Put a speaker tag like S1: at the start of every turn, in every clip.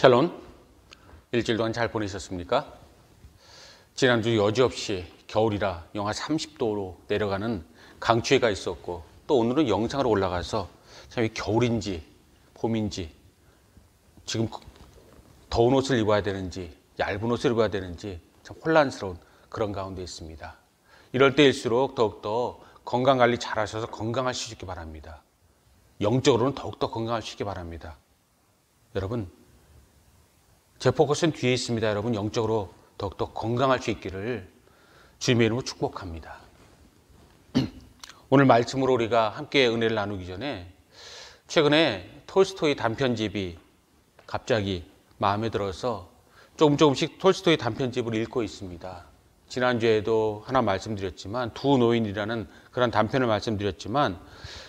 S1: 샬롬, 일주일 동안 잘 보내셨습니까? 지난주 여지없이 겨울이라 영하 30도로 내려가는 강추위가 있었고, 또 오늘은 영상으로 올라가서 참 겨울인지 봄인지, 지금 더운 옷을 입어야 되는지 얇은 옷을 입어야 되는지 참 혼란스러운 그런 가운데 있습니다. 이럴 때일수록 더욱더 건강관리 잘 하셔서 건강할 수 있기 바랍니다. 영적으로는 더욱더 건강할 수 있기 바랍니다. 여러분, 제 포커스는 뒤에 있습니다. 여러분, 영적으로 더욱더 건강할 수 있기를 주님의 이름으로 축복합니다. 오늘 말씀으로 우리가 함께 은혜를 나누기 전에 최근에 톨스토이 단편집이 갑자기 마음에 들어서 조금씩 톨스토이 단편집을 읽고 있습니다. 지난주에도 하나 말씀드렸지만, 두 노인이라는 그런 단편을 말씀드렸지만,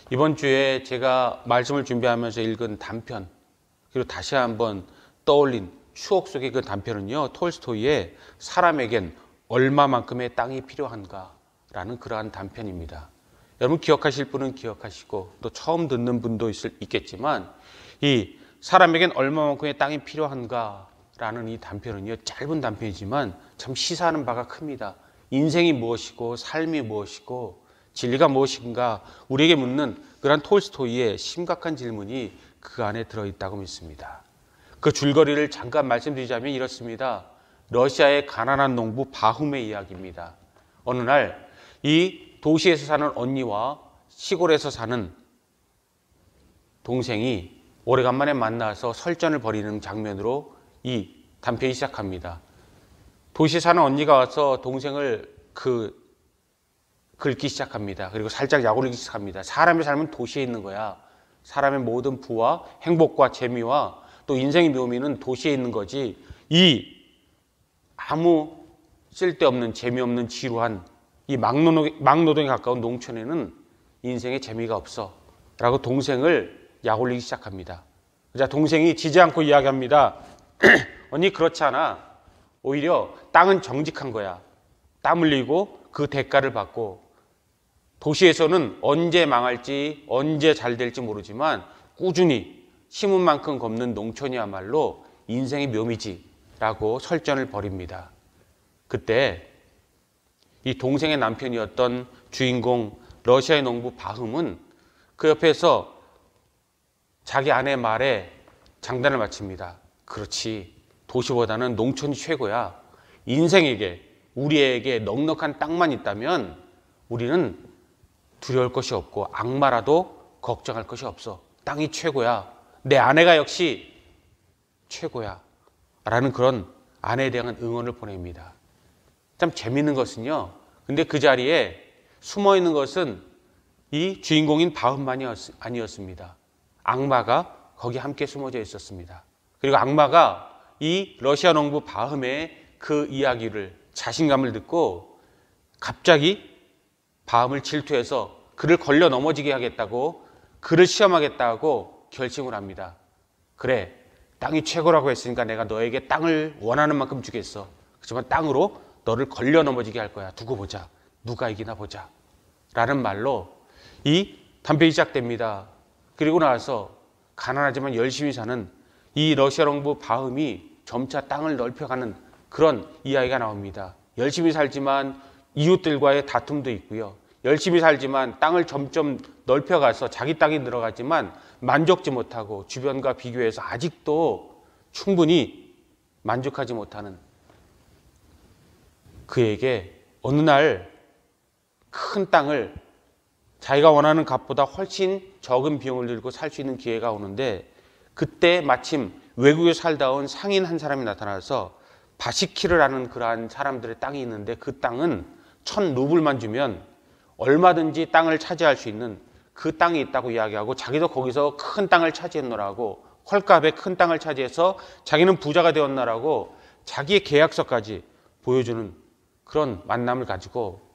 S1: 이번 주에 제가 말씀을 준비하면서 읽은 단편, 그리고 다시 한번 떠올린 추억 속의 그 단편은요, 톨스토이의 사람에겐 얼마만큼의 땅이 필요한가 라는 그러한 단편입니다. 여러분 기억하실 분은 기억하시고 또 처음 듣는 분도 있겠지만, 이 사람에겐 얼마만큼의 땅이 필요한가 라는 이 단편은요, 짧은 단편이지만 참 시사하는 바가 큽니다. 인생이 무엇이고 삶이 무엇이고 진리가 무엇인가 우리에게 묻는 그런 톨스토이의 심각한 질문이 그 안에 들어있다고 믿습니다. 그 줄거리를 잠깐 말씀드리자면 이렇습니다. 러시아의 가난한 농부 바훔의 이야기입니다. 어느 날 이 도시에서 사는 언니와 시골에서 사는 동생이 오래간만에 만나서 설전을 벌이는 장면으로 이 단편이 시작합니다. 도시에 사는 언니가 와서 동생을 긁기 시작합니다. 그리고 살짝 약올리기 시작합니다. 사람의 삶은 도시에 있는 거야. 사람의 모든 부와 행복과 재미와 또 인생의 묘미는 도시에 있는 거지, 이 아무 쓸데없는 재미없는 지루한 이 막노동에 가까운 농촌에는 인생의 재미가 없어 라고 동생을 약올리기 시작합니다. 자, 동생이 지지 않고 이야기합니다. 언니, 그렇지 않아. 오히려 땅은 정직한 거야. 땀 흘리고 그 대가를 받고, 도시에서는 언제 망할지 언제 잘 될지 모르지만 꾸준히 심은 만큼 걷는 농촌이야말로 인생의 묘미지 라고 설전을 벌입니다. 그때 이 동생의 남편이었던 주인공 러시아의 농부 바훔은 그 옆에서 자기 아내 말에 장단을 마칩니다. 그렇지, 도시보다는 농촌이 최고야. 인생에게, 우리에게 넉넉한 땅만 있다면 우리는 두려울 것이 없고 악마라도 걱정할 것이 없어. 땅이 최고야. 내 아내가 역시 최고야 라는 그런 아내에 대한 응원을 보냅니다. 참 재밌는 것은요, 근데 그 자리에 숨어있는 것은 이 주인공인 바훔만이 아니었습니다. 악마가 거기 함께 숨어져 있었습니다. 그리고 악마가 이 러시아 농부 바훔의 그 이야기를, 자신감을 듣고 갑자기 바훔을 질투해서 그를 걸려 넘어지게 하겠다고, 그를 시험하겠다고 결심을 합니다. 그래, 땅이 최고라고 했으니까 내가 너에게 땅을 원하는 만큼 주겠어. 그렇지만 땅으로 너를 걸려 넘어지게 할 거야. 두고 보자. 누가 이기나 보자. 라는 말로 이 단편이 시작됩니다. 그리고 나서 가난하지만 열심히 사는 이 러시아 농부 바훔이 점차 땅을 넓혀가는 그런 이야기가 나옵니다. 열심히 살지만 이웃들과의 다툼도 있고요. 열심히 살지만 땅을 점점 넓혀가서 자기 땅이 늘어가지만 만족지 못하고 주변과 비교해서 아직도 충분히 만족하지 못하는 그에게 어느 날 큰 땅을 자기가 원하는 값보다 훨씬 적은 비용을 들고 살 수 있는 기회가 오는데, 그때 마침 외국에 살다 온 상인 한 사람이 나타나서 바시키르라는 그러한 사람들의 땅이 있는데, 그 땅은 1,000루블만 주면 얼마든지 땅을 차지할 수 있는 그 땅이 있다고 이야기하고, 자기도 거기서 큰 땅을 차지했노라고, 헐값에 큰 땅을 차지해서 자기는 부자가 되었나라고 자기의 계약서까지 보여주는 그런 만남을 가지고,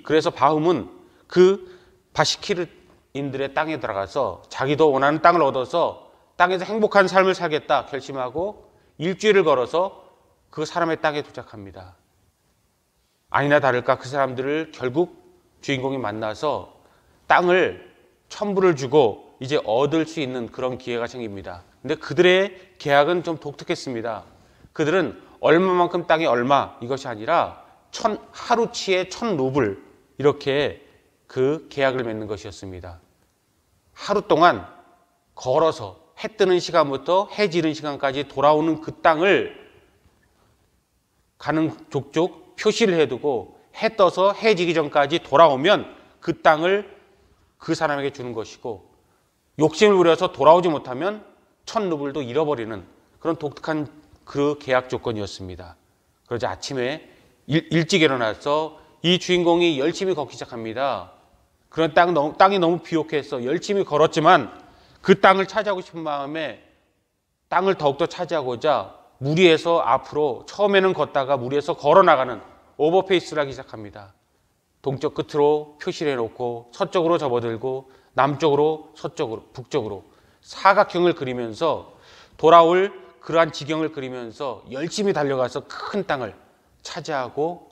S1: 그래서 바훔은 그 바시키르인들의 땅에 들어가서 자기도 원하는 땅을 얻어서 땅에서 행복한 삶을 살겠다 결심하고 일주일을 걸어서 그 사람의 땅에 도착합니다. 아니나 다를까 그 사람들을 결국 주인공이 만나서 땅을 1,000불을 주고 이제 얻을 수 있는 그런 기회가 생깁니다. 근데 그들의 계약은 좀 독특했습니다. 그들은 얼마만큼 땅이 얼마 이것이 아니라 하루치에 1,000루블 이렇게 그 계약을 맺는 것이었습니다. 하루 동안 걸어서 해 뜨는 시간부터 해 지는 시간까지 돌아오는 그 땅을 가는 족족 표시를 해두고 해 떠서 해 지기 전까지 돌아오면 그 땅을 그 사람에게 주는 것이고, 욕심을 부려서 돌아오지 못하면 1,000루블도 잃어버리는 그런 독특한 그 계약 조건이었습니다. 그러자 아침에 일찍 일어나서 이 주인공이 열심히 걷기 시작합니다. 그런 땅이 너무 비옥해서 열심히 걸었지만 그 땅을 차지하고 싶은 마음에 땅을 더욱더 차지하고자 무리해서 앞으로, 처음에는 걷다가 무리해서 걸어나가는 오버페이스를 하기 시작합니다. 동쪽 끝으로 표시를 해놓고 서쪽으로 접어들고 남쪽으로, 서쪽으로, 북쪽으로 사각형을 그리면서 돌아올 그러한 지경을 그리면서 열심히 달려가서 큰 땅을 차지하고,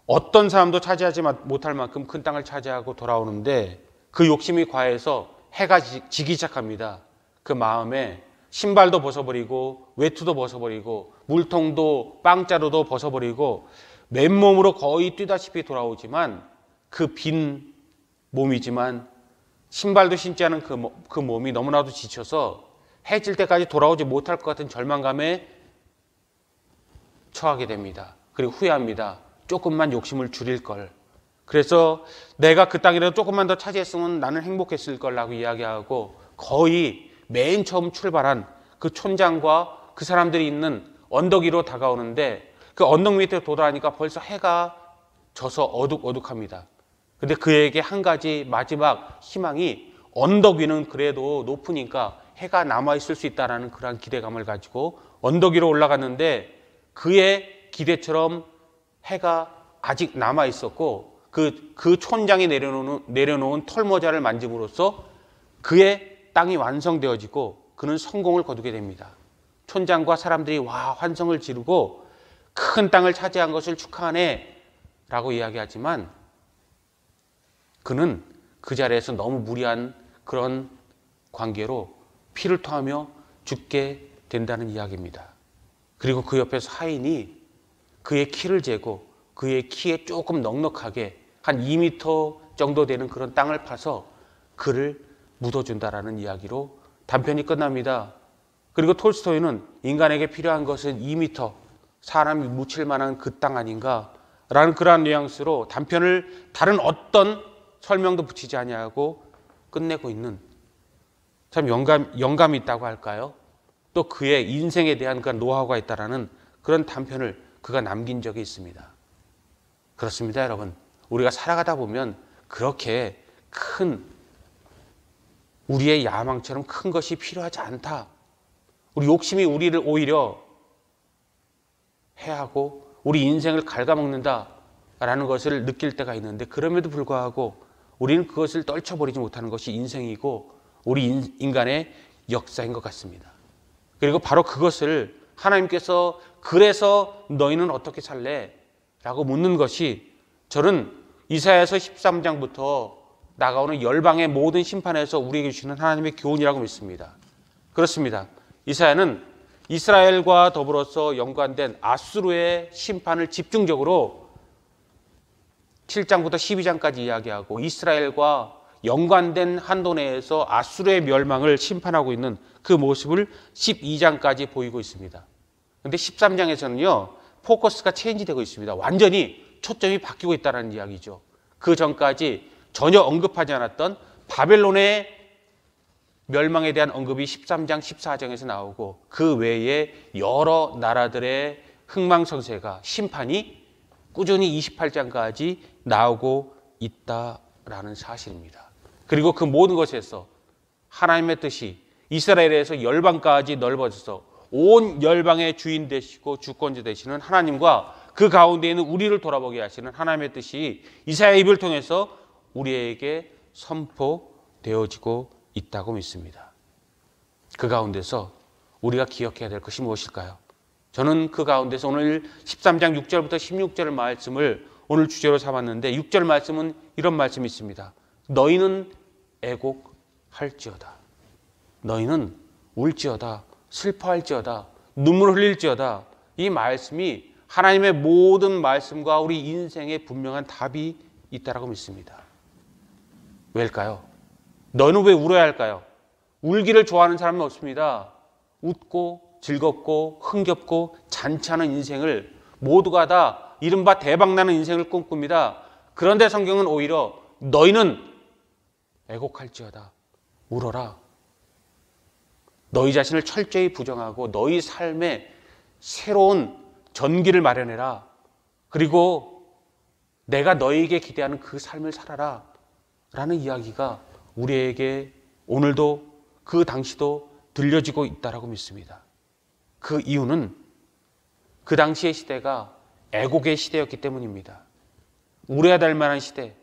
S1: 어떤 사람도 차지하지 못할 만큼 큰 땅을 차지하고 돌아오는데, 그 욕심이 과해서 해가 지기 시작합니다. 그 마음에 신발도 벗어버리고 외투도 벗어버리고 물통도 빵자루도 벗어버리고 맨몸으로 거의 뛰다시피 돌아오지만, 그 빈 몸이지만 신발도 신지 않은 그 몸이 너무나도 지쳐서 해질 때까지 돌아오지 못할 것 같은 절망감에 처하게 됩니다. 그리고 후회합니다. 조금만 욕심을 줄일 걸. 그래서 내가 그 땅이라도 조금만 더 차지했으면 나는 행복했을 거라고 이야기하고, 거의 맨 처음 출발한 그 촌장과 그 사람들이 있는 언덕 위로 다가오는데, 그 언덕 밑에 도달하니까 벌써 해가 져서 어둑어둑합니다. 근데 그에게 한 가지 마지막 희망이, 언덕 위는 그래도 높으니까 해가 남아있을 수 있다는 그러한 기대감을 가지고 언덕 위로 올라갔는데, 그의 기대처럼 해가 아직 남아있었고, 그 촌장이 내려놓은 털모자를 만짐으로써 그의 땅이 완성되어지고 그는 성공을 거두게 됩니다. 촌장과 사람들이 와, 환성을 지르고 큰 땅을 차지한 것을 축하하네 라고 이야기하지만, 그는 그 자리에서 너무 무리한 그런 관계로 피를 토하며 죽게 된다는 이야기입니다. 그리고 그 옆에서 하인이 그의 키를 재고 그의 키에 조금 넉넉하게 한 2m 정도 되는 그런 땅을 파서 그를 묻어준다라는 이야기로 단편이 끝납니다. 그리고 톨스토이는 인간에게 필요한 것은 2m, 사람이 묻힐 만한 그 땅 아닌가 라는 그러한 뉘앙스로 단편을 다른 어떤 설명도 붙이지 아니하고 끝내고 있는, 참 영감이 있다고 할까요? 또 그의 인생에 대한 그런 노하우가 있다라는 그런 단편을 그가 남긴 적이 있습니다. 그렇습니다, 여러분. 우리가 살아가다 보면 그렇게 큰, 우리의 야망처럼 큰 것이 필요하지 않다. 우리 욕심이 우리를 오히려 해하고 우리 인생을 갉아먹는다라는 것을 느낄 때가 있는데, 그럼에도 불구하고 우리는 그것을 떨쳐버리지 못하는 것이 인생이고 우리 인간의 역사인 것 같습니다. 그리고 바로 그것을 하나님께서 그래서 너희는 어떻게 살래? 라고 묻는 것이, 저는 이사야서 13장부터 나가오는 열방의 모든 심판에서 우리에게 주시는 하나님의 교훈이라고 믿습니다. 그렇습니다. 이사야는 이스라엘과 더불어서 연관된 아수르의 심판을 집중적으로 7장부터 12장까지 이야기하고, 이스라엘과 연관된 한도 내에서 아수르의 멸망을 심판하고 있는 그 모습을 12장까지 보이고 있습니다. 그런데 13장에서는요, 포커스가 체인지되고 있습니다. 완전히 초점이 바뀌고 있다는 이야기죠. 그 전까지 전혀 언급하지 않았던 바벨론의 멸망에 대한 언급이 13장, 14장에서 나오고, 그 외에 여러 나라들의 흥망성쇠가, 심판이 꾸준히 28장까지 나오고 있다라는 사실입니다. 그리고 그 모든 것에서 하나님의 뜻이 이스라엘에서 열방까지 넓어져서 온 열방의 주인 되시고 주권자 되시는 하나님과 그 가운데 있는 우리를 돌아보게 하시는 하나님의 뜻이 이사야의 입을 통해서 우리에게 선포되어지고 있다고 믿습니다. 그 가운데서 우리가 기억해야 될 것이 무엇일까요? 저는 그 가운데서 오늘 13장 6절부터 16절 말씀을 오늘 주제로 삼았는데, 6절 말씀은 이런 말씀이 있습니다. 너희는 애곡할지어다. 너희는 울지어다. 슬퍼할지어다, 눈물 흘릴지어다, 이 말씀이 하나님의 모든 말씀과 우리 인생에 분명한 답이 있다라고 믿습니다. 왜일까요? 너는 왜 울어야 할까요? 울기를 좋아하는 사람은 없습니다. 웃고 즐겁고 흥겹고 잔치하는 인생을 모두가 다 이른바 대박나는 인생을 꿈꿉니다. 그런데 성경은 오히려 너희는 애곡할지어다, 울어라. 너희 자신을 철저히 부정하고 너희 삶에 새로운 전기를 마련해라. 그리고 내가 너희에게 기대하는 그 삶을 살아라 라는 이야기가 우리에게 오늘도 그 당시도 들려지고 있다고 믿습니다. 그 이유는 그 당시의 시대가 애곡의 시대였기 때문입니다. 울어야 될 만한 시대,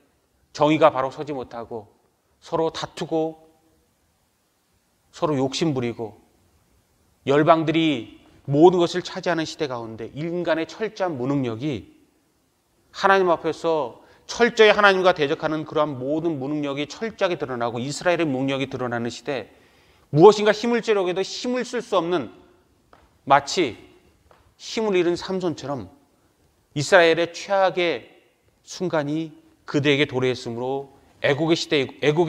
S1: 정의가 바로 서지 못하고 서로 다투고 서로 욕심부리고 열방들이 모든 것을 차지하는 시대 가운데 인간의 철저한 무능력이 하나님 앞에서 철저히 하나님과 대적하는 그러한 모든 무능력이 철저하게 드러나고 이스라엘의 무능력이 드러나는 시대, 무엇인가 힘을 쓰려고 해도 힘을 쓸 수 없는, 마치 힘을 잃은 삼손처럼 이스라엘의 최악의 순간이 그들에게 도래했으므로 애곡의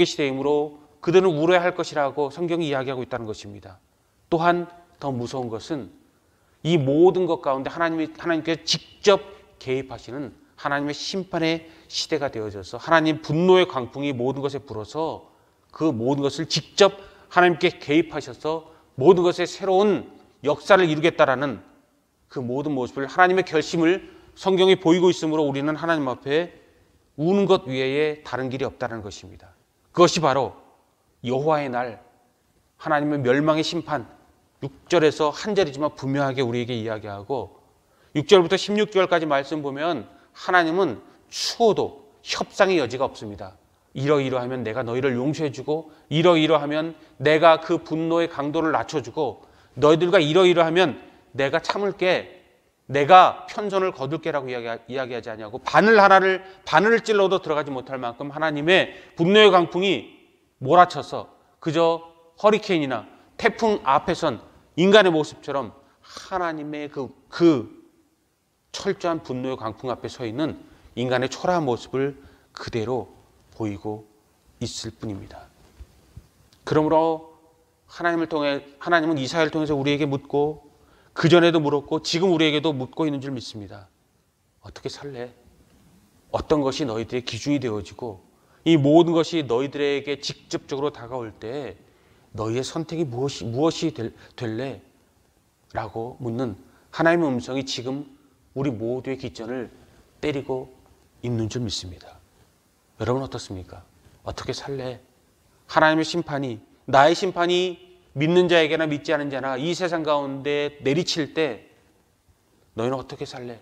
S1: 시대이므로 그들은 울어야 할 것이라고 성경이 이야기하고 있다는 것입니다. 또한 더 무서운 것은 이 모든 것 가운데 하나님께서 직접 개입하시는 하나님의 심판의 시대가 되어져서 하나님 분노의 광풍이 모든 것에 불어서 그 모든 것을 직접 하나님께 개입하셔서 모든 것에 새로운 역사를 이루겠다라는 그 모든 모습을, 하나님의 결심을 성경이 보이고 있으므로 우리는 하나님 앞에 우는 것 외에 다른 길이 없다는 것입니다. 그것이 바로 여호와의 날, 하나님의 멸망의 심판, 6절에서 한 절이지만 분명하게 우리에게 이야기하고 6절부터 16절까지 말씀 보면 하나님은 추호도 협상의 여지가 없습니다. 이러이러하면 내가 너희를 용서해주고 이러이러하면 내가 그 분노의 강도를 낮춰주고 너희들과 이러이러하면 내가 참을게, 내가 편선을 거둘게라고 이야기하지 않냐고. 바늘을 찔러도 들어가지 못할 만큼 하나님의 분노의 강풍이 몰아쳐서 그저 허리케인이나 태풍 앞에선 인간의 모습처럼 하나님의 그 철저한 분노의 강풍 앞에 서 있는 인간의 초라한 모습을 그대로 보이고 있을 뿐입니다. 그러므로 하나님은 이사야를 통해서 우리에게 묻고 그전에도 물었고 지금 우리에게도 묻고 있는 줄 믿습니다. 어떻게 살래? 어떤 것이 너희들의 기준이 되어지고 이 모든 것이 너희들에게 직접적으로 다가올 때 너희의 선택이 무엇이 될래? 라고 묻는 하나님의 음성이 지금 우리 모두의 기전을 때리고 있는 줄 믿습니다. 여러분 어떻습니까? 어떻게 살래? 하나님의 심판이, 나의 심판이 믿는 자에게나 믿지 않은 자나 이 세상 가운데 내리칠 때 너희는 어떻게 살래?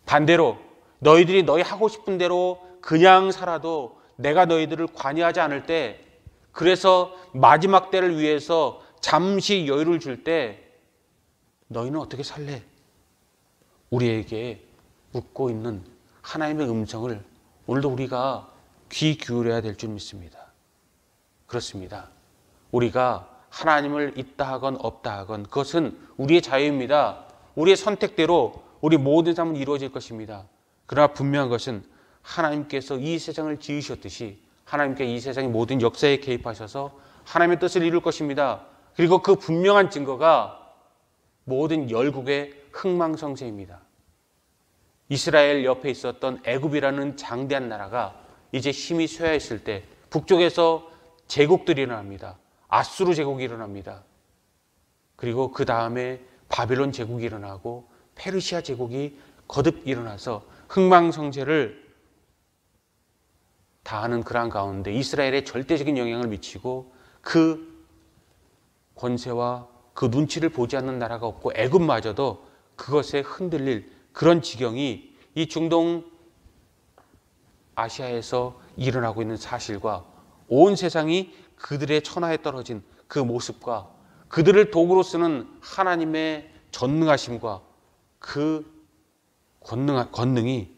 S1: 반대로 너희들이 너희 하고 싶은 대로 그냥 살아도 내가 너희들을 관여하지 않을 때, 그래서 마지막 때를 위해서 잠시 여유를 줄 때 너희는 어떻게 살래? 우리에게 묻고 있는 하나님의 음성을 오늘도 우리가 귀 기울여야 될 줄 믿습니다. 그렇습니다. 우리가 하나님을 있다 하건 없다 하건 그것은 우리의 자유입니다. 우리의 선택대로 우리 모든 삶은 이루어질 것입니다. 그러나 분명한 것은 하나님께서 이 세상을 지으셨듯이 하나님께 이 세상의 모든 역사에 개입하셔서 하나님의 뜻을 이룰 것입니다. 그리고 그 분명한 증거가 모든 열국의 흥망성쇠입니다. 이스라엘 옆에 있었던 애굽이라는 장대한 나라가 이제 힘이 쇠하였을 때 북쪽에서 제국들이 일어납니다. 아수르 제국이 일어납니다. 그리고 그 다음에 바벨론 제국이 일어나고 페르시아 제국이 거듭 일어나서 흥망성쇠를 다하는 그러한 가운데 이스라엘에 절대적인 영향을 미치고 그 권세와 그 눈치를 보지 않는 나라가 없고 애굽마저도 그것에 흔들릴 그런 지경이 이 중동 아시아에서 일어나고 있는 사실과 온 세상이 그들의 천하에 떨어진 그 모습과 그들을 도구로 쓰는 하나님의 전능하심과 그 권능이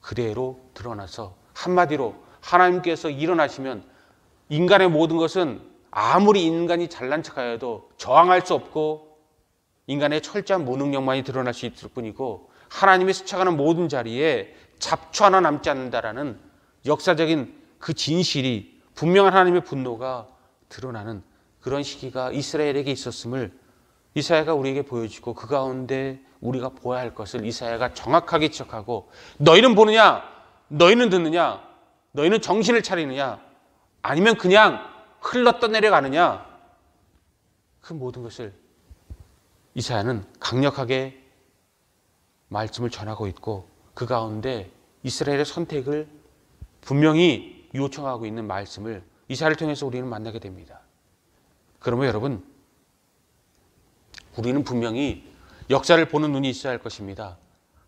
S1: 그대로 드러나서 한마디로 하나님께서 일어나시면 인간의 모든 것은 아무리 인간이 잘난 척하여도 저항할 수 없고 인간의 철저한 무능력만이 드러날 수 있을 뿐이고 하나님이 스쳐가는 모든 자리에 잡초 하나 남지 않는다라는 역사적인 그 진실이 분명한 하나님의 분노가 드러나는 그런 시기가 이스라엘에게 있었음을 이사야가 우리에게 보여주고 그 가운데 우리가 보아야 할 것을 이사야가 정확하게 지적하고 너희는 보느냐? 너희는 듣느냐? 너희는 정신을 차리느냐? 아니면 그냥 흘러 떠내려가느냐? 그 모든 것을 이사야는 강력하게 말씀을 전하고 있고 그 가운데 이스라엘의 선택을 분명히 요청하고 있는 말씀을 이사야를 통해서 우리는 만나게 됩니다. 그러면 여러분, 우리는 분명히 역사를 보는 눈이 있어야 할 것입니다.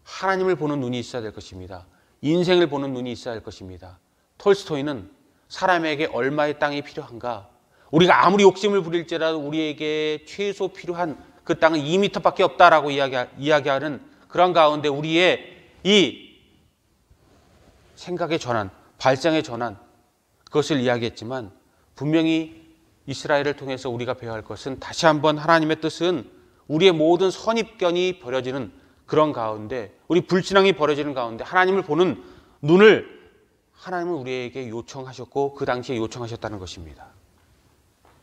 S1: 하나님을 보는 눈이 있어야 될 것입니다. 인생을 보는 눈이 있어야 할 것입니다. 톨스토이는 사람에게 얼마의 땅이 필요한가? 우리가 아무리 욕심을 부릴지라도 우리에게 최소 필요한 그 땅은 2m밖에 없다라고 이야기하는 그런 가운데 우리의 이 생각의 전환, 발상의 전환, 그것을 이야기했지만 분명히 이스라엘을 통해서 우리가 배워야 할 것은 다시 한번 하나님의 뜻은 우리의 모든 선입견이 버려지는 그런 가운데, 우리 불신앙이 버려지는 가운데 하나님을 보는 눈을 하나님은 우리에게 요청하셨고 그 당시에 요청하셨다는 것입니다.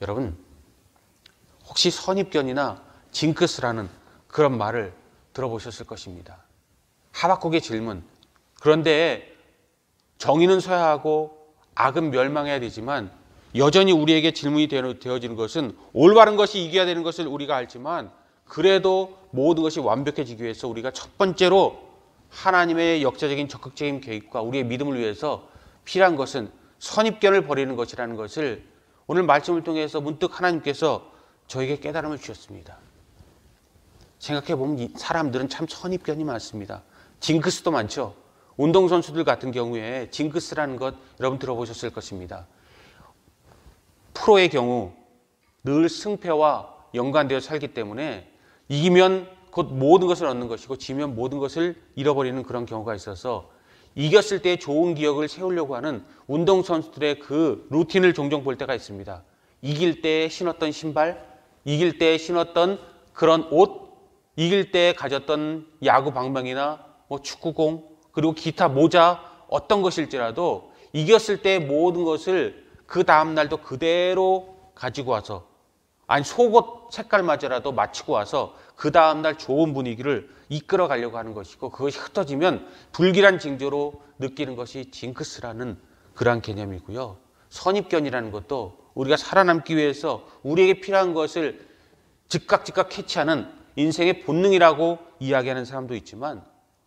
S1: 여러분, 혹시 선입견이나 징크스라는 그런 말을 들어보셨을 것입니다. 하박국의 질문, 그런데 정의는 서야 하고 악은 멸망해야 되지만 여전히 우리에게 질문이 되어지는 것은 올바른 것이 이겨야 되는 것을 우리가 알지만 그래도 모든 것이 완벽해지기 위해서 우리가 첫 번째로 하나님의 역사적인 적극적인 계획과 우리의 믿음을 위해서 필요한 것은 선입견을 버리는 것이라는 것을 오늘 말씀을 통해서 문득 하나님께서 저에게 깨달음을 주셨습니다. 생각해보면 사람들은 참 선입견이 많습니다. 징크스도 많죠. 운동선수들 같은 경우에 징크스라는 것 여러분 들어보셨을 것입니다. 프로의 경우 늘 승패와 연관되어 살기 때문에 이기면 곧 모든 것을 얻는 것이고 지면 모든 것을 잃어버리는 그런 경우가 있어서 이겼을 때 좋은 기억을 세우려고 하는 운동선수들의 그 루틴을 종종 볼 때가 있습니다. 이길 때 신었던 신발, 이길 때 신었던 그런 옷, 이길 때 가졌던 야구 방망이나 축구공, 그리고 기타 모자 어떤 것일지라도 이겼을 때 모든 것을 그 다음 날도 그대로 가지고 와서, 아니 속옷 색깔마저라도 맞추고 와서 그 다음 날 좋은 분위기를 이끌어 가려고 하는 것이고, 그것이 흩어지면 불길한 징조로 느끼는 것이 징크스라는 그러한 개념이고요. 선입견이라는 것도 우리가 살아남기 위해서 우리에게 필요한 것을 즉각 캐치하는 인생의 본능이라고 이야기하는 사람도 있지만,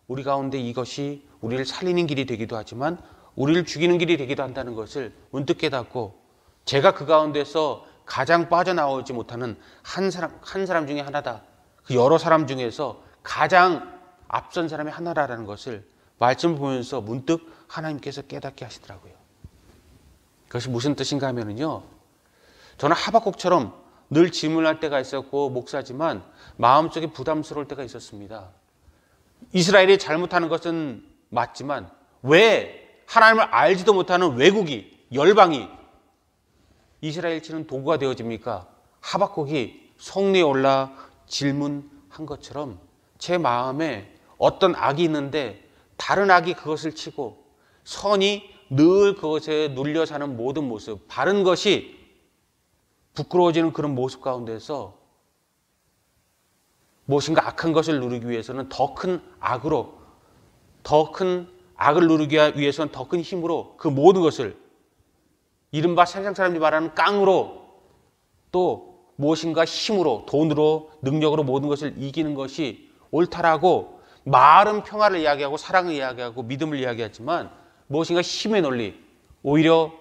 S1: 우리 가운데 이것이 우리를 살리는 길이 되기도 하지만 우리를 죽이는 길이 되기도 한다는 것을 문득 깨닫고, 제가 그 가운데서 가장 빠져나오지 못하는 한 사람 중에 하나다. 그 여러 사람 중에서 가장 앞선 사람이 하나라는 것을 말씀을 보면서 문득 하나님께서 깨닫게 하시더라고요. 그것이 무슨 뜻인가 하면요, 저는 하박국처럼 늘 질문할 때가 있었고 목사지만 마음속에 부담스러울 때가 있었습니다. 이스라엘이 잘못하는 것은 맞지만 왜 하나님을 알지도 못하는 외국이, 열방이 이스라엘 치는 도구가 되어집니까? 하박국이 성리에 올라 질문한 것처럼 제 마음에 어떤 악이 있는데 다른 악이 그것을 치고 선이 늘 그것에 눌려 사는 모든 모습, 바른 것이 부끄러워지는 그런 모습 가운데서 무엇인가 악한 것을 누리기 위해서는 더 큰 악을 누리기 위해서는 더 큰 힘으로 그 모든 것을, 이른바 세상 사람들이 말하는 깡으로, 또 무엇인가 힘으로, 돈으로, 능력으로 모든 것을 이기는 것이 옳다라고 말은 평화를 이야기하고 사랑을 이야기하고 믿음을 이야기하지만 무엇인가 힘의 논리, 오히려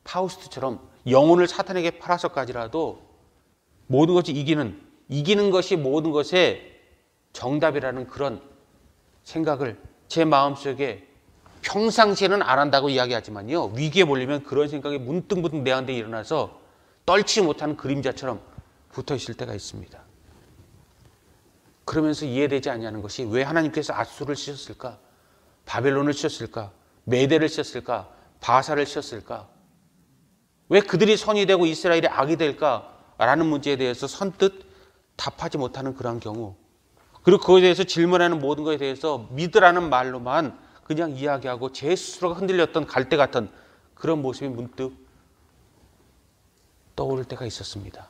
S1: 파우스트처럼 영혼을 사탄에게 팔아서까지라도 모든 것이 이기는 것이 모든 것의 정답이라는 그런 생각을 제 마음속에 평상시에는 안 한다고 이야기하지만요, 위기에 몰리면 그런 생각이 문득 내 안에 일어나서 떨지 못하는 그림자처럼 붙어 있을 때가 있습니다. 그러면서 이해되지 않냐는 것이 왜 하나님께서 앗수를 쓰셨을까? 바벨론을 쓰셨을까? 메대를 쓰셨을까? 바사를 쓰셨을까? 왜 그들이 선이 되고 이스라엘이 악이 될까라는 문제에 대해서 선뜻 답하지 못하는 그런 경우, 그리고 그거에 대해서 질문하는 모든 것에 대해서 믿으라는 말로만 그냥 이야기하고 제 스스로가 흔들렸던 갈대 같은 그런 모습이 문득 떠오를 때가 있었습니다.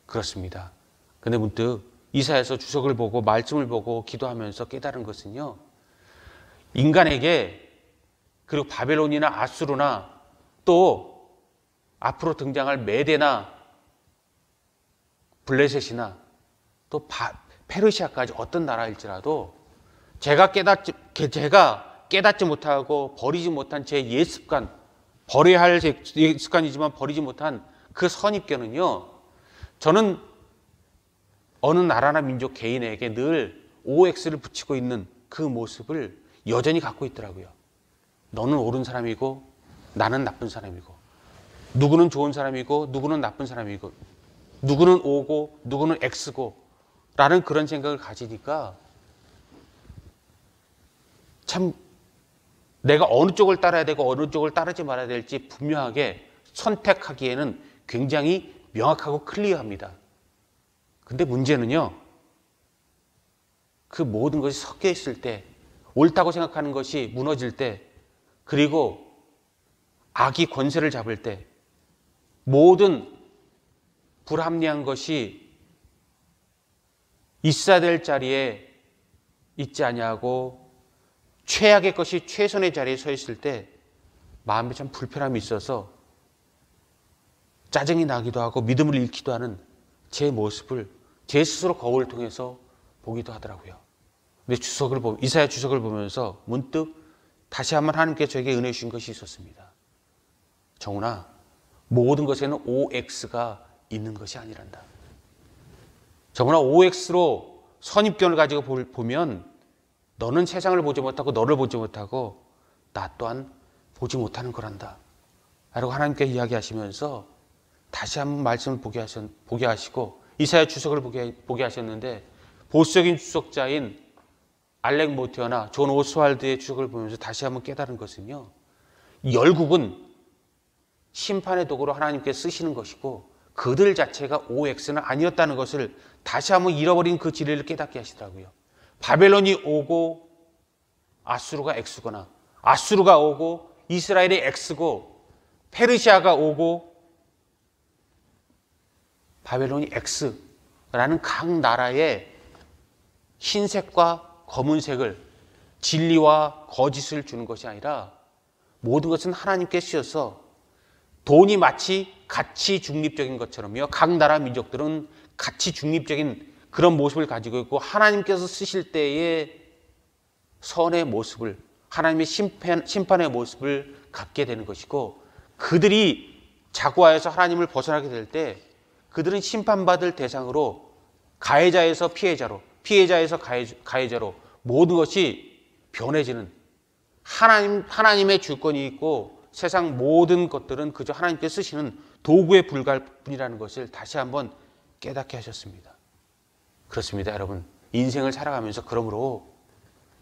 S1: 그렇습니다. 근데 문득 이사야서 주석을 보고 말씀을 보고 기도하면서 깨달은 것은요, 인간에게, 그리고 바벨론이나 아수르나 또 앞으로 등장할 메데나 블레셋이나 또 페르시아까지 어떤 나라일지라도 제가 깨닫지 못하고 버리지 못한 제 옛 습관, 버려야 할 옛 습관이지만 버리지 못한 그 선입견은요, 저는 어느 나라나 민족 개인에게 늘 OX를 붙이고 있는 그 모습을 여전히 갖고 있더라고요. 너는 옳은 사람이고 나는 나쁜 사람이고, 누구는 좋은 사람이고 누구는 나쁜 사람이고, 누구는 O고 누구는 X고 라는 그런 생각을 가지니까 참 내가 어느 쪽을 따라야 되고 어느 쪽을 따르지 말아야 될지 분명하게 선택하기에는 굉장히 명확하고 클리어합니다. 근데 문제는요, 그 모든 것이 섞여 있을 때, 옳다고 생각하는 것이 무너질 때, 그리고 악이 권세를 잡을 때, 모든 불합리한 것이 있어야 될 자리에 있지 아니하고 최악의 것이 최선의 자리에 서 있을 때 마음에 참 불편함이 있어서 짜증이 나기도 하고 믿음을 잃기도 하는 제 모습을 제 스스로 거울을 통해서 보기도 하더라고요. 근데 이사야 주석을 보면서 문득 다시 한번 하나님께서 저에게 은혜 주신 것이 있었습니다. 정훈아, 모든 것에는 OX가 있는 것이 아니란다. 정훈아, OX로 선입견을 가지고 보면 너는 세상을 보지 못하고 너를 보지 못하고 나 또한 보지 못하는 거란다 라고 하나님께 이야기하시면서 다시 한번 말씀을 보게 하시고 이사야 주석을 보게 하셨는데, 보수적인 주석자인 알렉 모티어나 존 오스왈드의 주석을 보면서 다시 한번 깨달은 것은요, 열국은 심판의 도구로 하나님께 쓰시는 것이고 그들 자체가 OX는 아니었다는 것을 다시 한번 잃어버린 그 진리를 깨닫게 하시더라고요. 바벨론이 오고 아수르가 X거나 아수르가 오고 이스라엘이 X고 페르시아가 오고 바벨론이 X라는 각 나라의 흰색과 검은색을, 진리와 거짓을 주는 것이 아니라 모든 것은 하나님께 쓰여서 돈이 마치 가치 중립적인 것처럼요, 각 나라 민족들은 가치 중립적인 그런 모습을 가지고 있고 하나님께서 쓰실 때의 선의 모습을, 하나님의 심판의 모습을 갖게 되는 것이고, 그들이 자고하여서 하나님을 벗어나게 될 때 그들은 심판받을 대상으로 가해자에서 피해자로, 피해자에서 가해자로 모든 것이 변해지는, 하나님의 주권이 있고 세상 모든 것들은 그저 하나님께 쓰시는 도구에 불과할 뿐이라는 것을 다시 한번 깨닫게 하셨습니다. 그렇습니다, 여러분. 인생을 살아가면서 그러므로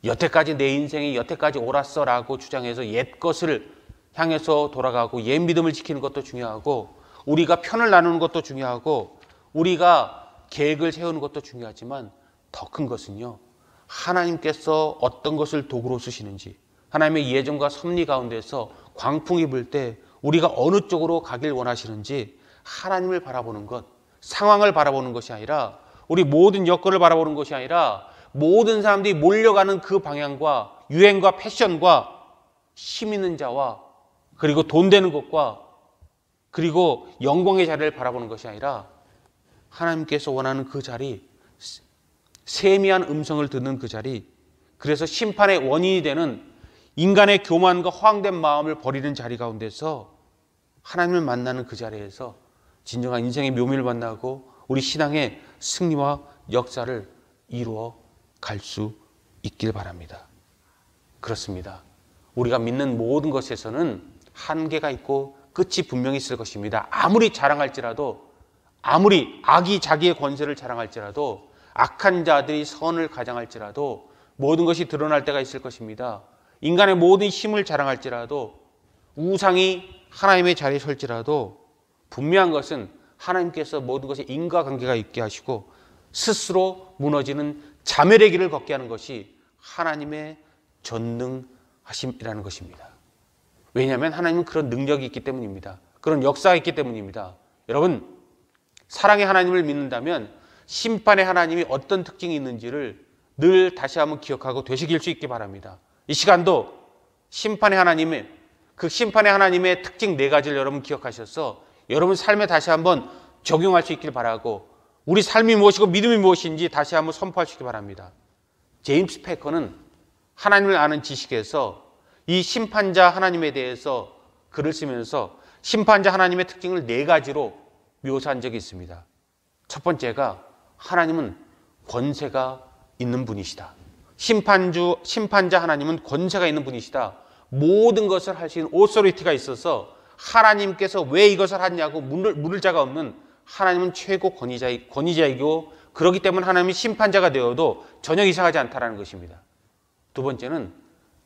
S1: 여태까지 내 인생이 여태까지 옳았어 라고 주장해서 옛 것을 향해서 돌아가고 옛 믿음을 지키는 것도 중요하고, 우리가 편을 나누는 것도 중요하고, 우리가 계획을 세우는 것도 중요하지만 더 큰 것은요, 하나님께서 어떤 것을 도구로 쓰시는지, 하나님의 예정과 섭리 가운데서 광풍이 불 때 우리가 어느 쪽으로 가길 원하시는지 하나님을 바라보는 것, 상황을 바라보는 것이 아니라, 우리 모든 여건을 바라보는 것이 아니라 모든 사람들이 몰려가는 그 방향과 유행과 패션과 힘 있는 자와 그리고 돈 되는 것과 그리고 영광의 자리를 바라보는 것이 아니라 하나님께서 원하는 그 자리, 세미한 음성을 듣는 그 자리, 그래서 심판의 원인이 되는 인간의 교만과 허황된 마음을 버리는 자리 가운데서 하나님을 만나는 그 자리에서 진정한 인생의 묘미를 만나고 우리 신앙의 승리와 역사를 이루어 갈 수 있길 바랍니다. 그렇습니다. 우리가 믿는 모든 것에서는 한계가 있고 끝이 분명히 있을 것입니다. 아무리 자랑할지라도, 아무리 악이 자기의 권세를 자랑할지라도, 악한 자들이 선을 가장할지라도 모든 것이 드러날 때가 있을 것입니다. 인간의 모든 힘을 자랑할지라도, 우상이 하나님의 자리에 설지라도 분명한 것은 하나님께서 모든 것에 인과관계가 있게 하시고 스스로 무너지는 자멸의 길을 걷게 하는 것이 하나님의 전능하심이라는 것입니다. 왜냐하면 하나님은 그런 능력이 있기 때문입니다. 그런 역사가 있기 때문입니다. 여러분, 사랑의 하나님을 믿는다면 심판의 하나님이 어떤 특징이 있는지를 늘 다시 한번 기억하고 되새길 수 있기 바랍니다. 이 시간도 심판의 하나님의 그 심판의 하나님의 특징 4가지를 여러분 기억하셔서 여러분 삶에 다시 한번 적용할 수 있길 바라고 우리 삶이 무엇이고 믿음이 무엇인지 다시 한번 선포할 수 있기 바랍니다. 제임스 패커는 하나님을 아는 지식에서 이 심판자 하나님에 대해서 글을 쓰면서 심판자 하나님의 특징을 4가지로 묘사한 적이 있습니다. 첫 번째가 하나님은 권세가 있는 분이시다. 심판자 하나님은 권세가 있는 분이시다. 모든 것을 할 수 있는 오소리티가 있어서 하나님께서 왜 이것을 하냐고 물을 자가 없는 하나님은 최고 권위자이고 그렇기 때문에 하나님이 심판자가 되어도 전혀 이상하지 않다는 것입니다. 두 번째는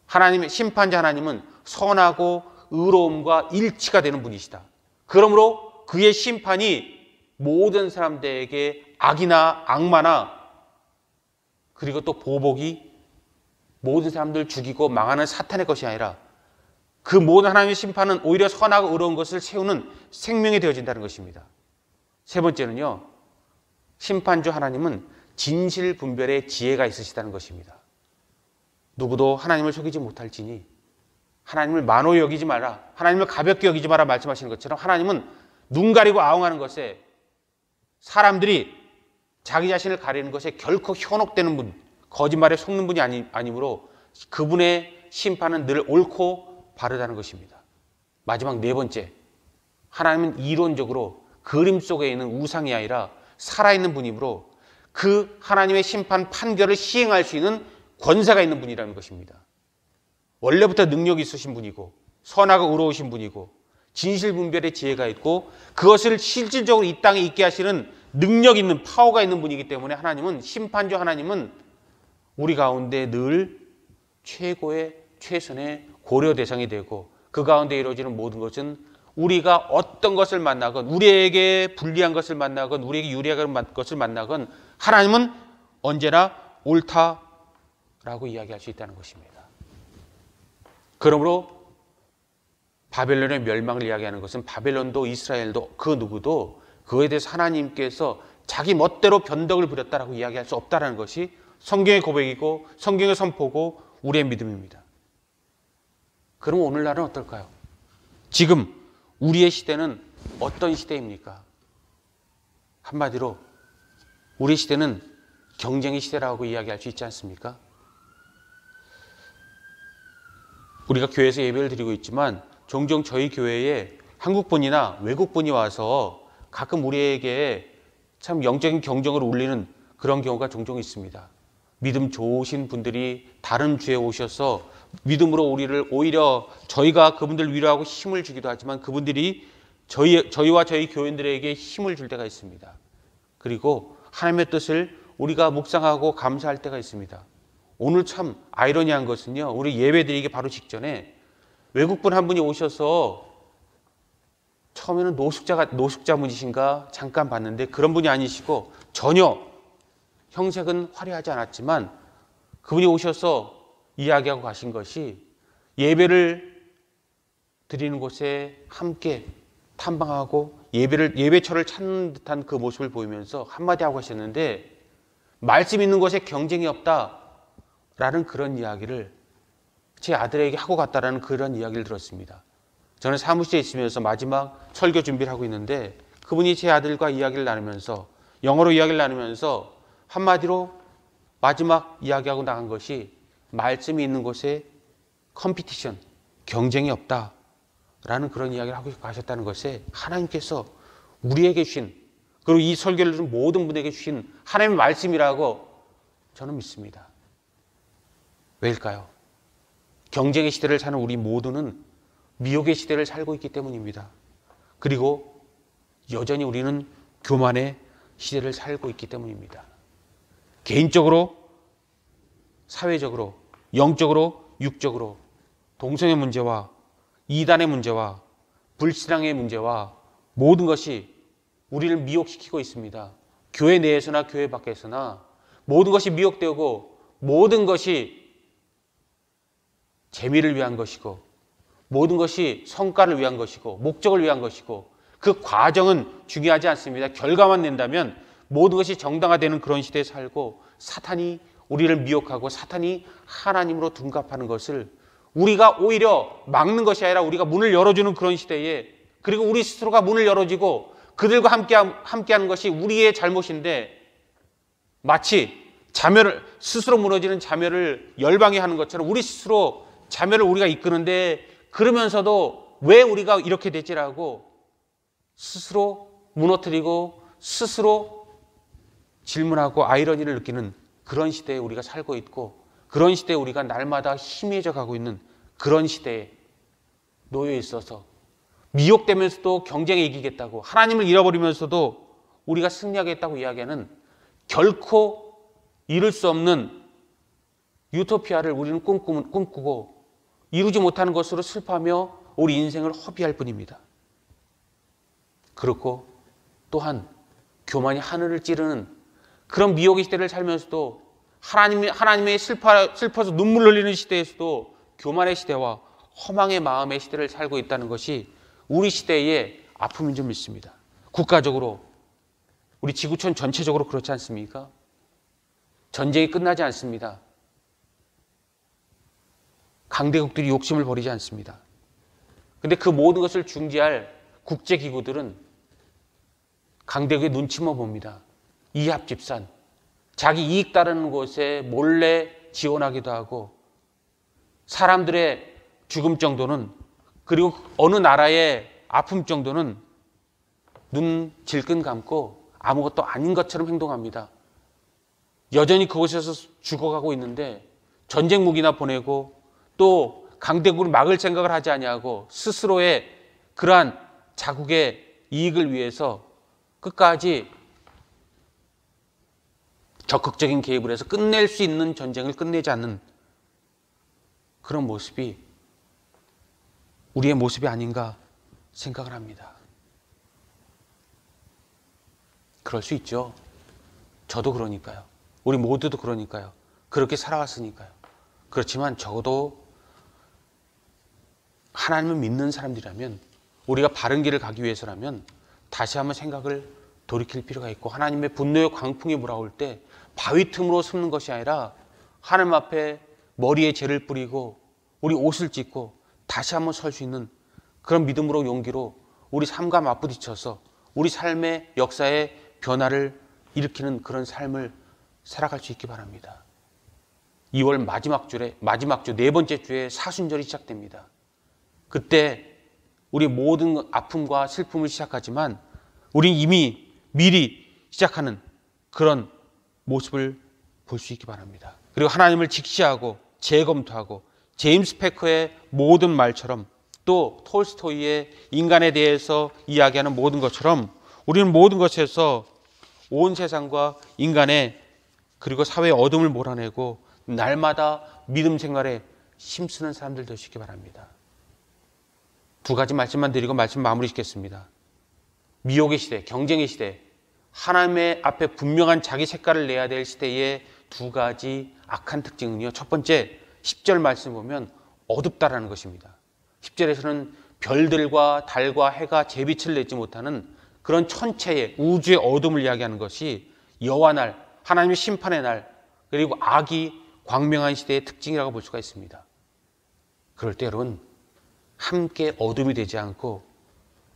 S1: 하나님의 심판자 하나님은 선하고 의로움과 일치가 되는 분이시다. 그러므로 그의 심판이 모든 사람들에게 악이나 악마나 그리고 또 보복이 모든 사람들 죽이고 망하는 사탄의 것이 아니라 그 모든 하나님의 심판은 오히려 선하고 의로운 것을 세우는 생명이 되어진다는 것입니다. 세 번째는요, 심판주 하나님은 진실 분별의 지혜가 있으시다는 것입니다. 누구도 하나님을 속이지 못할지니 하나님을 만홀히 여기지 마라, 하나님을 가볍게 여기지 마라 말씀하시는 것처럼 하나님은 눈 가리고 아웅하는 것에 사람들이 자기 자신을 가리는 것에 결코 현혹되는 분, 거짓말에 속는 분이 아니므로 그분의 심판은 늘 옳고 바르다는 것입니다. 마지막 4번째, 하나님은 이론적으로 그림 속에 있는 우상이 아니라 살아있는 분이므로 그 하나님의 심판 판결을 시행할 수 있는 권세가 있는 분이라는 것입니다. 원래부터 능력이 있으신 분이고 선하고 의로우신 분이고 진실분별의 지혜가 있고 그것을 실질적으로 이 땅에 있게 하시는 능력 있는 파워가 있는 분이기 때문에 하나님은 심판주 하나님은 우리 가운데 늘 최고의 최선의 고려 대상이 되고 그 가운데 이루어지는 모든 것은 우리가 어떤 것을 만나건 우리에게 불리한 것을 만나건 우리에게 유리한 것을 만나건 하나님은 언제나 옳다라고 이야기할 수 있다는 것입니다. 그러므로 바벨론의 멸망을 이야기하는 것은 바벨론도 이스라엘도 그 누구도 그에 대해서 하나님께서 자기 멋대로 변덕을 부렸다라고 이야기할 수 없다는 것이 성경의 고백이고 성경의 선포고 우리의 믿음입니다. 그럼 오늘날은 어떨까요? 지금 우리의 시대는 어떤 시대입니까? 한마디로 우리 시대는 경쟁의 시대라고 이야기할 수 있지 않습니까? 우리가 교회에서 예배를 드리고 있지만 종종 저희 교회에 한국분이나 외국분이 와서 가끔 우리에게 참 영적인 경쟁을 울리는 그런 경우가 종종 있습니다. 믿음 좋으신 분들이 다른 주에 오셔서 믿음으로 우리를 오히려 저희가 그분들 위로하고 힘을 주기도 하지만 그분들이 저희와 저희 교인들에게 힘을 줄 때가 있습니다. 그리고 하나님의 뜻을 우리가 묵상하고 감사할 때가 있습니다. 오늘 참 아이러니한 것은요, 우리 예배 드리기 바로 직전에 외국분 한 분이 오셔서 처음에는 노숙자분이신가 잠깐 봤는데 그런 분이 아니시고 전혀 형색은 화려하지 않았지만 그분이 오셔서 이야기하고 가신 것이 예배를 드리는 곳에 함께 탐방하고 예배처를 찾는 듯한 그 모습을 보이면서 한마디 하고 가셨는데 말씀 있는 곳에 경쟁이 없다라는 그런 이야기를 제 아들에게 하고 갔다라는 그런 이야기를 들었습니다. 저는 사무실에 있으면서 마지막 설교 준비를 하고 있는데 그분이 제 아들과 이야기를 나누면서 영어로 이야기를 나누면서 한마디로 마지막 이야기하고 나간 것이 말씀이 있는 곳에 컴피티션, 경쟁이 없다라는 그런 이야기를 하고 가셨다는 것에 하나님께서 우리에게 주신 그리고 이 설교를 들은 모든 분에게 주신 하나님의 말씀이라고 저는 믿습니다. 왜일까요? 경쟁의 시대를 사는 우리 모두는 미혹의 시대를 살고 있기 때문입니다. 그리고 여전히 우리는 교만의 시대를 살고 있기 때문입니다. 개인적으로, 사회적으로, 영적으로, 육적으로 동성애 문제와 이단의 문제와 불신앙의 문제와 모든 것이 우리를 미혹시키고 있습니다. 교회 내에서나 교회 밖에서나 모든 것이 미혹되고 모든 것이 재미를 위한 것이고 모든 것이 성과를 위한 것이고 목적을 위한 것이고 그 과정은 중요하지 않습니다. 결과만 낸다면 모든 것이 정당화되는 그런 시대에 살고 사탄이 우리를 미혹하고 사탄이 하나님으로 둔갑하는 것을 우리가 오히려 막는 것이 아니라 우리가 문을 열어주는 그런 시대에 그리고 우리 스스로가 문을 열어주고 그들과 함께하는 것이 우리의 잘못인데 마치 스스로 무너지는 자멸을 열방에 하는 것처럼 우리 스스로 자멸을 우리가 이끄는데 그러면서도 왜 우리가 이렇게 되지라고 스스로 무너뜨리고 스스로 질문하고 아이러니를 느끼는 그런 시대에 우리가 살고 있고 그런 시대에 우리가 날마다 희미해져 가고 있는 그런 시대에 놓여 있어서 미혹되면서도 경쟁에 이기겠다고 하나님을 잃어버리면서도 우리가 승리하겠다고 이야기하는 결코 이룰 수 없는 유토피아를 우리는 꿈꾸고 이루지 못하는 것으로 슬퍼하며 우리 인생을 허비할 뿐입니다. 그렇고 또한 교만이 하늘을 찌르는 그런 미혹의 시대를 살면서도 하나님의 슬퍼서 눈물 흘리는 시대에서도 교만의 시대와 허망의 마음의 시대를 살고 있다는 것이 우리 시대의 아픔인 줄 믿습니다. 국가적으로 우리 지구촌 전체적으로 그렇지 않습니까? 전쟁이 끝나지 않습니다. 강대국들이 욕심을 버리지 않습니다. 그런데 그 모든 것을 중지할 국제기구들은 강대국의 눈치만 봅니다. 이합집산, 자기 이익 따르는 곳에 몰래 지원하기도 하고 사람들의 죽음 정도는 그리고 어느 나라의 아픔 정도는 눈 질끈 감고 아무것도 아닌 것처럼 행동합니다. 여전히 그곳에서 죽어가고 있는데 전쟁 무기나 보내고 또 강대국을 막을 생각을 하지 아니하고 스스로의 그러한 자국의 이익을 위해서 끝까지 적극적인 개입을 해서 끝낼 수 있는 전쟁을 끝내지 않는 그런 모습이 우리의 모습이 아닌가 생각을 합니다. 그럴 수 있죠. 저도 그러니까요. 우리 모두도 그러니까요. 그렇게 살아왔으니까요. 그렇지만 적어도 하나님을 믿는 사람들이라면 우리가 바른 길을 가기 위해서라면 다시 한번 생각을 돌이킬 필요가 있고 하나님의 분노의 광풍이 몰아올 때 바위 틈으로 숨는 것이 아니라 하나님 앞에 머리에 죄를 뿌리고 우리 옷을 찢고 다시 한번 설 수 있는 그런 믿음으로 용기로 우리 삶과 맞부딪혀서 우리 삶의 역사의 변화를 일으키는 그런 삶을 살아갈 수 있기 바랍니다. 2월 마지막 주 네 번째 주에 사순절이 시작됩니다. 그때 우리 모든 아픔과 슬픔을 시작하지만 우린 이미 미리 시작하는 그런 모습을 볼 수 있기 바랍니다. 그리고 하나님을 직시하고 재검토하고 제임스 패커의 모든 말처럼 또 톨스토이의 인간에 대해서 이야기하는 모든 것처럼 우리는 모든 것에서 온 세상과 인간의 그리고 사회의 어둠을 몰아내고 날마다 믿음 생활에 힘쓰는 사람들 되시기 바랍니다. 두 가지 말씀만 드리고 말씀 마무리 짓겠습니다. 미혹의 시대, 경쟁의 시대, 하나님의 앞에 분명한 자기 색깔을 내야 될 시대의 두 가지 악한 특징은요. 첫 번째, 10절 말씀 보면 어둡다라는 것입니다. 10절에서는 별들과 달과 해가 제 빛을 내지 못하는 그런 천체의 우주의 어둠을 이야기하는 것이 여호와 날, 하나님의 심판의 날, 그리고 악이 광명한 시대의 특징이라고 볼 수가 있습니다. 그럴 때 여러분 함께 어둠이 되지 않고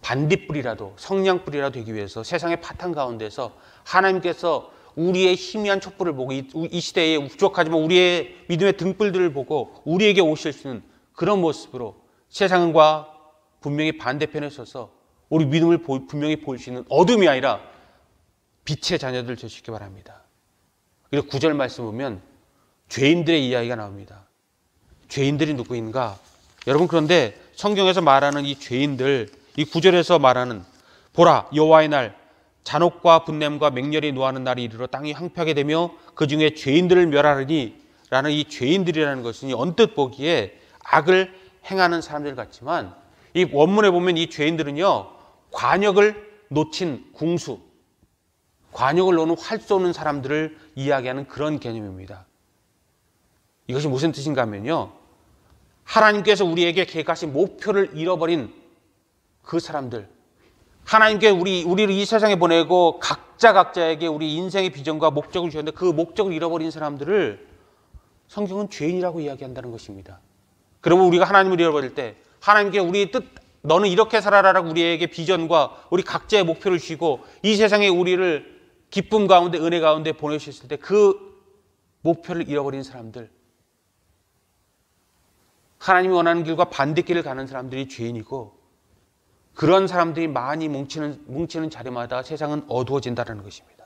S1: 반딧불이라도 성냥불이라도 되기 위해서 세상의 파탄 가운데서 하나님께서 우리의 희미한 촛불을 보고 이 시대에 부족하지만 우리의 믿음의 등불들을 보고 우리에게 오실 수 있는 그런 모습으로 세상과 분명히 반대편에 서서 우리 믿음을 분명히 볼 수 있는 어둠이 아니라 빛의 자녀들 되시기 바랍니다. 그리고 9절 말씀 보면 죄인들의 이야기가 나옵니다. 죄인들이 누구인가? 여러분 그런데 성경에서 말하는 이 죄인들, 이 9절에서 말하는 보라 여호와의 날 잔혹과 분냄과 맹렬히 노하는 날이 이르러 땅이 황폐하게 되며 그 중에 죄인들을 멸하리니 라는 이 죄인들이라는 것은 언뜻 보기에 악을 행하는 사람들 같지만 이 원문에 보면 이 죄인들은요, 관역을 놓친 궁수, 관역을 놓는 활 쏘는 사람들을 이야기하는 그런 개념입니다. 이것이 무슨 뜻인가 하면요, 하나님께서 우리에게 계획하신 목표를 잃어버린 그 사람들, 하나님께 우리를 이 세상에 보내고 각자에게 우리 인생의 비전과 목적을 주셨는데 그 목적을 잃어버린 사람들을 성경은 죄인이라고 이야기한다는 것입니다. 그러면 우리가 하나님을 잃어버릴 때 하나님께 우리의 뜻, 너는 이렇게 살아라라고 우리에게 비전과 우리 각자의 목표를 주시고 이 세상에 우리를 기쁨 가운데 은혜 가운데 보내주셨을 때 그 목표를 잃어버린 사람들, 하나님이 원하는 길과 반대길을 가는 사람들이 죄인이고, 그런 사람들이 많이 뭉치는 자리마다 세상은 어두워진다는 것입니다.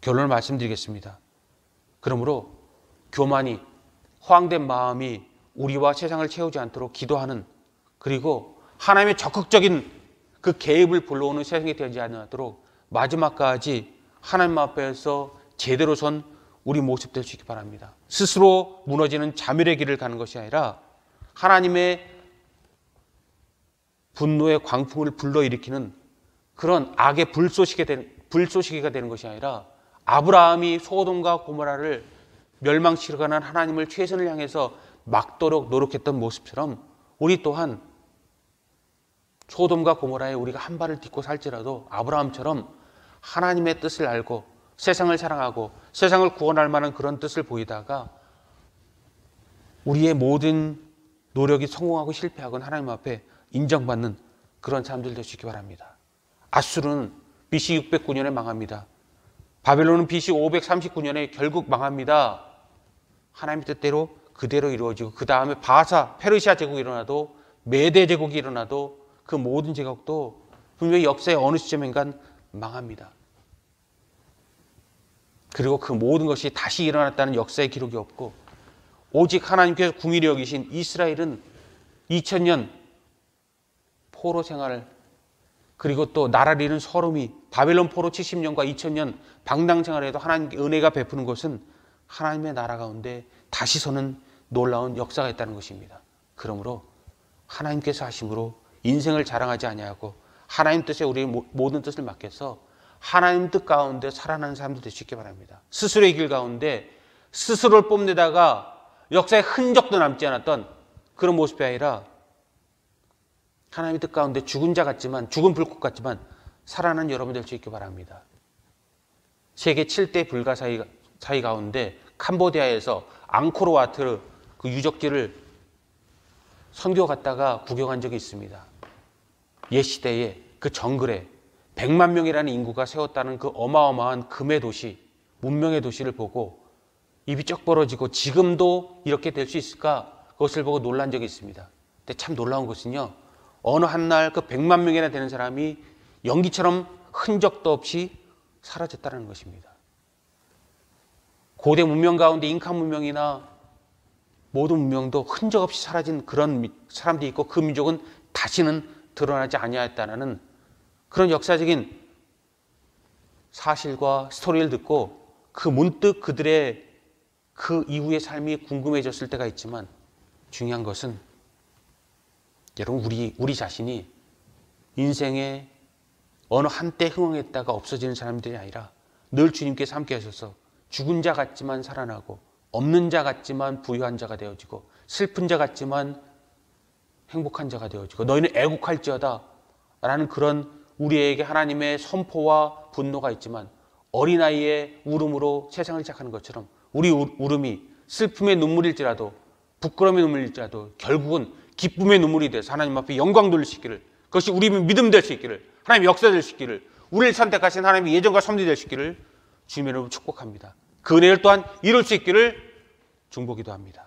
S1: 결론을 말씀드리겠습니다. 그러므로 교만이, 허황된 마음이 우리와 세상을 채우지 않도록 기도하는, 그리고 하나님의 적극적인 그 개입을 불러오는 세상이 되지 않도록 마지막까지 하나님 앞에서 제대로 선 우리 모습 될 수 있기 바랍니다. 스스로 무너지는 자멸의 길을 가는 것이 아니라 하나님의 분노의 광풍을 불러일으키는 그런 악의 불쏘시개가 되는 것이 아니라 아브라함이 소돔과 고모라를 멸망시키려는 하나님을 최선을 향해서 막도록 노력했던 모습처럼 우리 또한 소돔과 고모라에 우리가 한 발을 딛고 살지라도 아브라함처럼 하나님의 뜻을 알고 세상을 사랑하고 세상을 구원할 만한 그런 뜻을 보이다가 우리의 모든 노력이 성공하고 실패하건 하나님 앞에 인정받는 그런 사람들 될 수 있기 바랍니다. 아수르는 BC 609년에 망합니다. 바벨론은 BC 539년에 결국 망합니다. 하나님의 뜻대로 그대로 이루어지고 그 다음에 바사, 페르시아 제국이 일어나도 메대 제국이 일어나도 그 모든 제국도 분명히 역사의 어느 시점인간 망합니다. 그리고 그 모든 것이 다시 일어났다는 역사의 기록이 없고 오직 하나님께서 궁일이 여기신 이스라엘은 2000년 포로 생활을, 그리고 또 나라를 잃은 서름이 바벨론 포로 70년과 2000년 방랑 생활에도 하나님께 은혜가 베푸는 것은 하나님의 나라 가운데 다시 서는 놀라운 역사가 있다는 것입니다. 그러므로 하나님께서 하심으로 인생을 자랑하지 아니하고 하나님 뜻에 우리의 모든 뜻을 맡겨서 하나님 뜻 가운데 살아나는 사람들 될 수 있기 바랍니다. 스스로의 길 가운데 스스로를 뽐내다가 역사에 흔적도 남지 않았던 그런 모습이 아니라 하나님의 뜻 가운데 죽은 자 같지만, 죽은 불꽃 같지만 살아나는 여러분 될 수 있기 바랍니다. 세계 7대 불가사의 가운데 캄보디아에서 앙코르와트 그 유적지를 선교 갔다가 구경한 적이 있습니다. 옛 시대에 그 정글에 100만 명이라는 인구가 세웠다는 그 어마어마한 금의 도시, 문명의 도시를 보고 입이 쩍 벌어지고 지금도 이렇게 될 수 있을까? 그것을 보고 놀란 적이 있습니다. 근데 참 놀라운 것은요, 어느 한날 그 100만 명이나 되는 사람이 연기처럼 흔적도 없이 사라졌다는 것입니다. 고대 문명 가운데 잉카 문명이나 모든 문명도 흔적 없이 사라진 그런 사람들이 있고 그 민족은 다시는 드러나지 아니하였다는 그런 역사적인 사실과 스토리를 듣고 그 문득 그들의 그 이후의 삶이 궁금해졌을 때가 있지만 중요한 것은 여러분 우리 자신이 인생에 어느 한때 흥황했다가 없어지는 사람들이 아니라 늘 주님께서 함께 하셔서 죽은 자 같지만 살아나고 없는 자 같지만 부유한 자가 되어지고 슬픈 자 같지만 행복한 자가 되어지고 너희는 애국할지어다 라는 그런 우리에게 하나님의 선포와 분노가 있지만 어린아이의 울음으로 세상을 시작하는 것처럼 우리 울음이 슬픔의 눈물일지라도 부끄러움의 눈물일지라도 결국은 기쁨의 눈물이 돼서 하나님 앞에 영광 돌릴 수 있기를, 그것이 우리 믿음 될 수 있기를, 하나님 역사 될 수 있기를, 우리를 선택하신 하나님의 예정과 섭리 될 수 있기를 주님의 이름으로 축복합니다. 그 은혜를 또한 이룰 수 있기를 중보기도 합니다.